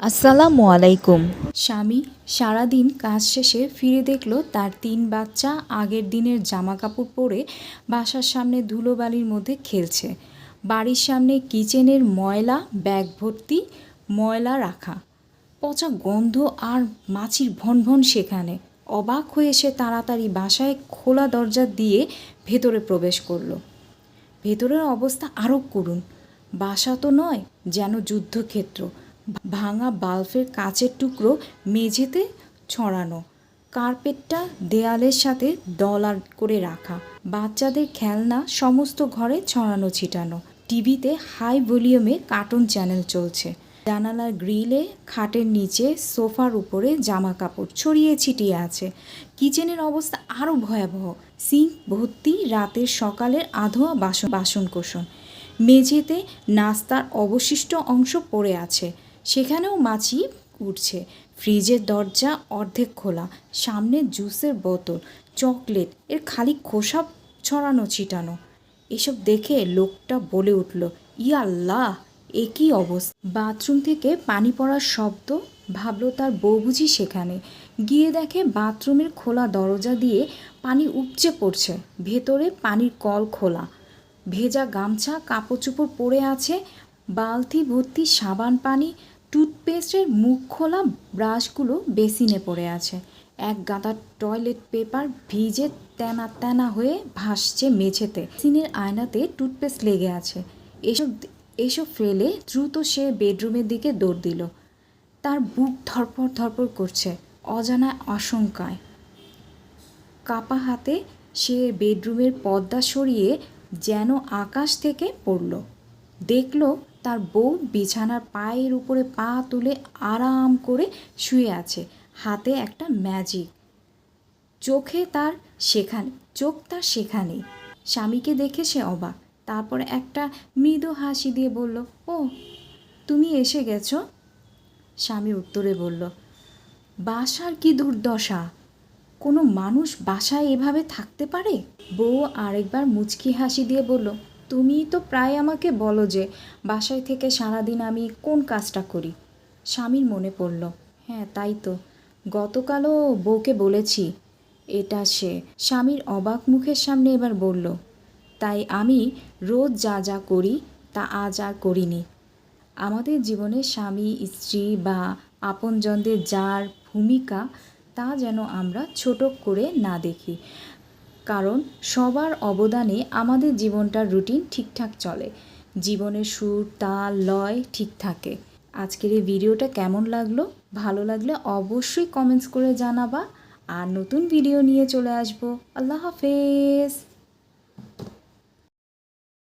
আসসালামু আলাইকুম। স্বামী সারাদিন কাজ শেষে ফিরে দেখল তার ৩ বাচ্চা আগের দিনের জামা কাপড় পরে বাসার সামনে ধুলোবালির মধ্যে খেলছে। বাড়ির সামনে কিচেনের ময়লা ব্যাগ ভর্তি ময়লা রাখা, পচা গন্ধ আর মাছির ভনভন সেখানে। অবাক হয়ে সে তাড়াতাড়ি বাসায় খোলা দরজা দিয়ে ভেতরে প্রবেশ করলো। ভেতরের অবস্থা আরও করুণ। বাসা তো নয়, যেন যুদ্ধক্ষেত্র। ভাঙা বাল্বের কাচের টুকরো মেঝেতে ছড়ানো, কার্পেটটা দেয়ালের সাথে দলা করে রাখা, বাচ্চাদের খেলনা সমস্ত ঘরে ছড়ানো ছিটানো। টিভিতে হাই ভলিউমে কার্টুন চ্যানেল চলছে। জানালার গ্রিলে, খাটের নিচে, সোফার উপরে জামা কাপড় ছড়িয়ে ছিটিয়ে আছে। কিচেনের অবস্থা আরও ভয়াবহ। সিঙ্ক ভর্তি রাতের সকালের আধোয়া বাসনকোসন। মেঝেতে নাস্তার অবশিষ্ট অংশ পড়ে আছে, সেখানেও মাছি উঠছে। ফ্রিজের দরজা অর্ধেক খোলা, সামনে জুসের বোতল, চকলেট এর খালি খোসা ছড়ানো ছিটানো। এসব দেখে লোকটা বলে উঠল, ইয়া আল্লাহ, এ কী অবস্থা! বাথরুম থেকে পানি পড়ার শব্দ। ভাবল তার বউ বুঝি সেখানে। গিয়ে দেখে বাথরুমের খোলা দরজা দিয়ে পানি উপচে পড়ছে। ভেতরে পানির কল খোলা, ভেজা গামছা কাপড় চোপড় পড়ে আছে, বালতি ভর্তি সাবান পানি, টুথপেস্টের মুখ খোলা ব্রাশগুলো বেসিনে পড়ে আছে। এক গাদা টয়লেট পেপার ভিজে তেনা তেনা হয়ে ভাসছে মেঝেতে। বেসিনের আয়নাতে টুথপেস্ট লেগে আছে। এসব ফেলে দ্রুত সে বেডরুমের দিকে দৌড় দিল। তার বুক ধরপড় ধরপড় করছে অজানা আশঙ্কায়। কাপা হাতে সে বেডরুমের পর্দা সরিয়ে যেন আকাশ থেকে পড়ল। দেখল তার বউ বিছানার পায়ের উপরে পা তুলে আরাম করে শুয়ে আছে, হাতে একটা ম্যাজিক। চোখ তার সেখানেই। স্বামীকে দেখে সে অবাক। তারপর একটা মৃদু হাসি দিয়ে বলল, ও তুমি এসে গেছো। স্বামী উত্তরে বলল, বাসার কি দুর্দশা! কোনো মানুষ বাসায় এভাবে থাকতে পারে? বউ আরেকবার মুচকি হাসি দিয়ে বলল, তুমিই তো প্রায় আমাকে বলো যে বাসায় থেকে সারাদিন আমি কোন কাজটা করি। স্বামীর মনে পড়ল, হ্যাঁ তাই তো, গতকালও বউকে বলেছি এটা সে। স্বামীর অবাক মুখের সামনে এবার বলল, তাই আমি রোজ যা যা করি তা আজ আর করিনি। আমাদের জীবনে স্বামী স্ত্রী বা আপনজনদের যার ভূমিকা তা যেন আমরা ছোট করে না দেখি, কারণ সবার অবদানে আমাদের জীবনটার রুটিন ঠিকঠাক চলে, জীবনের সুর তাল লয় ঠিক থাকে। আজকের এই ভিডিওটা কেমন লাগলো? ভালো লাগলে অবশ্যই কমেন্টস করে জানাবা। আর নতুন ভিডিও নিয়ে চলে আসবো। আল্লাহ হাফেজ।